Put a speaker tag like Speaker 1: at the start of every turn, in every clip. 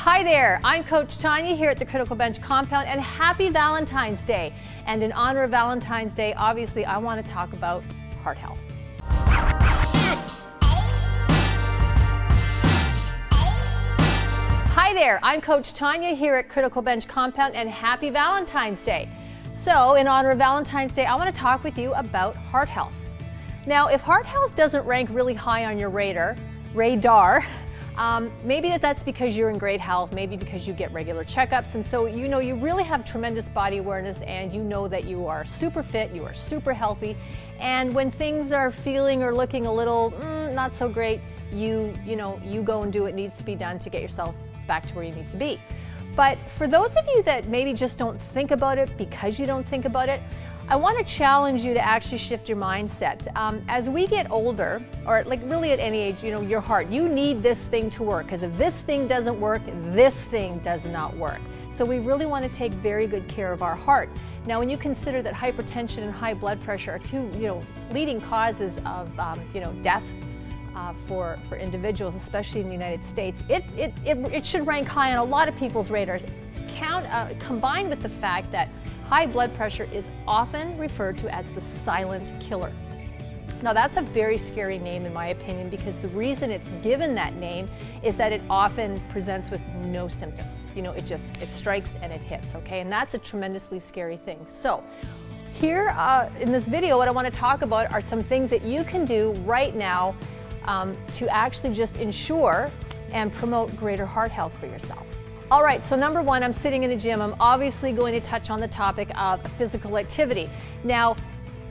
Speaker 1: Hi there, I'm Coach Tanya here at the Criticalbench compound, and happy Valentine's Day. And in honor of Valentine's Day, obviously I want to talk about heart health. Hi there, I'm Coach Tanya here at Criticalbench compound, and happy Valentine's Day. So in honor of Valentine's Day, I want to talk with you about heart health. Now, if heart health doesn't rank really high on your radar, maybe that's because you're in great health, maybe because you get regular checkups, and so you know you really have tremendous body awareness, and you know that you are super fit, you are super healthy, and when things are feeling or looking a little not so great, you go and do what needs to be done to get yourself back to where you need to be. But for those of you that maybe just don't think about it because you don't think about it, I want to challenge you to actually shift your mindset. As we get older, or like really at any age, your heart, you need this thing to work, because if this thing doesn't work, this thing does not work. So we really want to take very good care of our heart. Now, when you consider that hypertension and high blood pressure are two, leading causes of, death for individuals, especially in the United States, it should rank high on a lot of people's radars. Combined with the fact that high blood pressure is often referred to as the silent killer. Now, that's a very scary name in my opinion, because the reason it's given that name is that it often presents with no symptoms. It strikes and it hits, okay? And that's a tremendously scary thing. So here in this video, what I want to talk about are some things that you can do right now to actually just ensure and promote greater heart health for yourself. All right, so number one, I'm sitting in a gym. I'm obviously going to touch on the topic of physical activity. Now,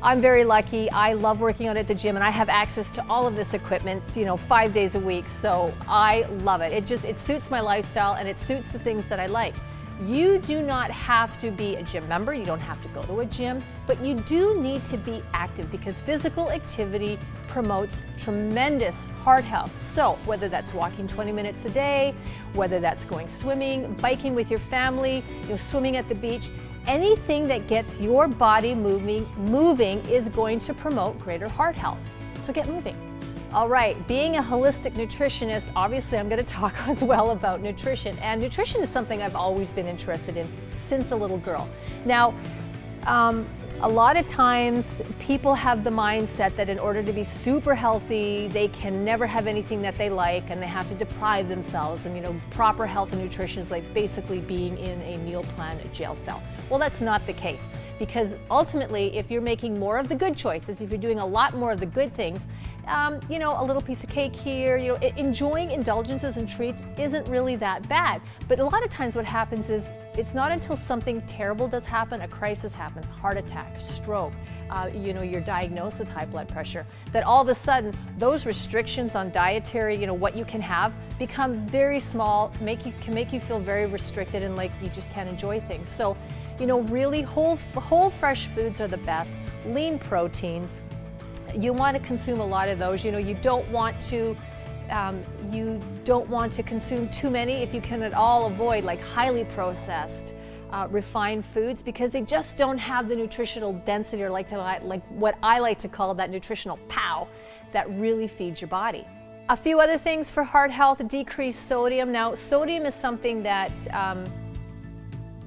Speaker 1: I'm very lucky. I love working out at the gym, and I have access to all of this equipment, 5 days a week. So I love it. It suits my lifestyle, and it suits the things that I like. You do not have to be a gym member. You don't have to go to a gym, but you do need to be active, because physical activity promotes tremendous heart health. So whether that's walking 20 minutes a day, whether that's going swimming, biking with your family, swimming at the beach, anything that gets your body moving is going to promote greater heart health. So get moving. All right, being a holistic nutritionist, obviously I'm going to talk as well about nutrition. And nutrition is something I've always been interested in since a little girl. Now, a lot of times people have the mindset that in order to be super healthy, they can never have anything that they like, and they have to deprive themselves. And proper health and nutrition is like basically being in a meal plan, a jail cell. Well, that's not the case, because ultimately, if you're making more of the good choices, if you're doing a lot more of the good things, a little piece of cake here, enjoying indulgences and treats isn't really that bad. But a lot of times what happens is it's not until something terrible does happen, a crisis happens, heart attack, stroke, you're diagnosed with high blood pressure, that all of a sudden those restrictions on dietary, what you can have, become very small, can make you feel very restricted, and like you just can't enjoy things. So, really whole fresh foods are the best. Lean proteins, you want to consume a lot of those. You don't want to consume too many, if you can at all avoid like highly processed, refined foods, because they just don't have the nutritional density, or like what I like to call that nutritional pow that really feeds your body. A few other things for heart health: decreased sodium. Now, sodium is something that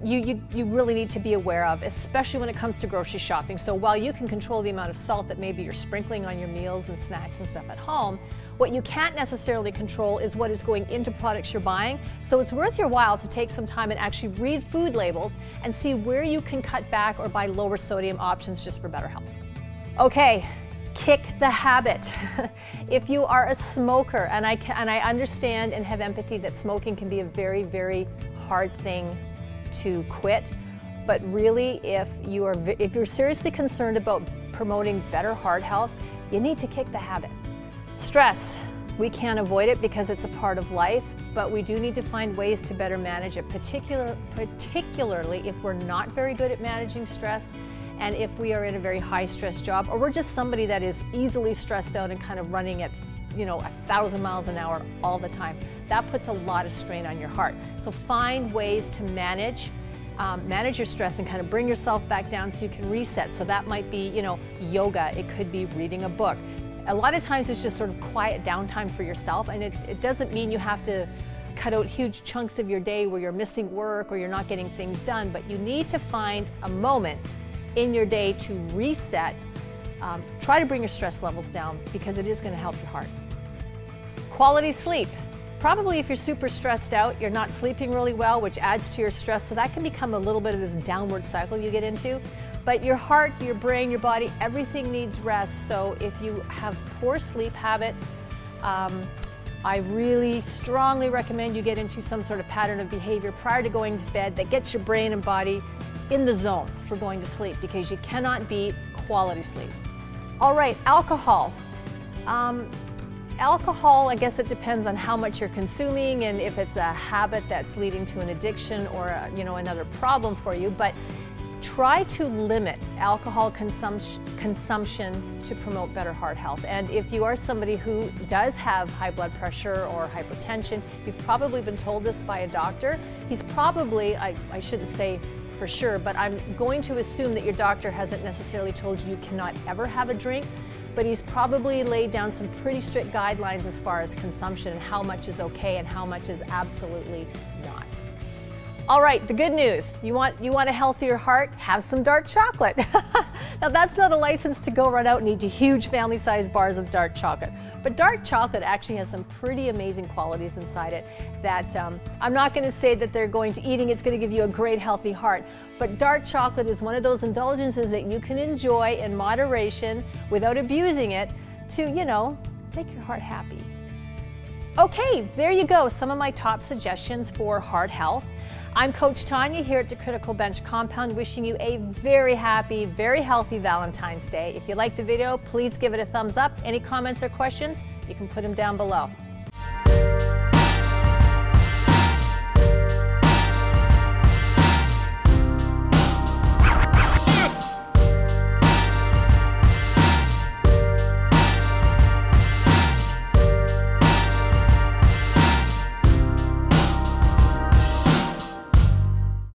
Speaker 1: you really need to be aware of, especially when it comes to grocery shopping. So while you can control the amount of salt that maybe you're sprinkling on your meals and snacks and stuff at home, what you can't necessarily control is what is going into products you're buying. So it's worth your while to take some time and actually read food labels and see where you can cut back or buy lower sodium options just for better health. Okay. Kick the habit. If you are a smoker, and I understand and have empathy that smoking can be a very, very hard thing to quit, but really if you're seriously concerned about promoting better heart health, you need to kick the habit. Stress, we can't avoid it because it's a part of life, but we do need to find ways to better manage it, particularly if we're not very good at managing stress, and if we are in a very high stress job, or we're just somebody that is easily stressed out and kind of running at 1,000 miles an hour all the time. That puts a lot of strain on your heart. So find ways to manage your stress and kind of bring yourself back down so you can reset. So that might be, yoga. It could be reading a book. A lot of times it's just sort of quiet downtime for yourself, and it doesn't mean you have to cut out huge chunks of your day where you're missing work or you're not getting things done, but you need to find a moment in your day to reset. Try to bring your stress levels down because it is going to help your heart. Quality sleep. Probably if you're super stressed out, you're not sleeping really well, which adds to your stress, so that can become a little bit of this downward cycle you get into. But your heart, your brain, your body, everything needs rest. So if you have poor sleep habits, I really strongly recommend you get into some sort of pattern of behavior prior to going to bed that gets your brain and body in the zone for going to sleep, because you cannot beat quality sleep. All right, alcohol. Alcohol, I guess it depends on how much you're consuming and if it's a habit that's leading to an addiction or another problem for you, but try to limit alcohol consumption to promote better heart health. And if you are somebody who does have high blood pressure or hypertension, you've probably been told this by a doctor. He's probably, I shouldn't say for sure, but I'm going to assume that your doctor hasn't necessarily told you cannot ever have a drink, but he's probably laid down some pretty strict guidelines as far as consumption and how much is okay and how much is absolutely not. All right, the good news. You want a healthier heart? Have some dark chocolate. Now that's not a license to go run out and eat huge family-sized bars of dark chocolate. But dark chocolate actually has some pretty amazing qualities inside it that I'm not going to say that they're going to eating it's going to give you a great healthy heart. But dark chocolate is one of those indulgences that you can enjoy in moderation without abusing it to, make your heart happy. Okay, there you go. Some of my top suggestions for heart health. I'm Coach Tanya here at the Critical Bench Compound, wishing you a very happy, very healthy Valentine's Day. If you liked the video, please give it a thumbs up. Any comments or questions, you can put them down below.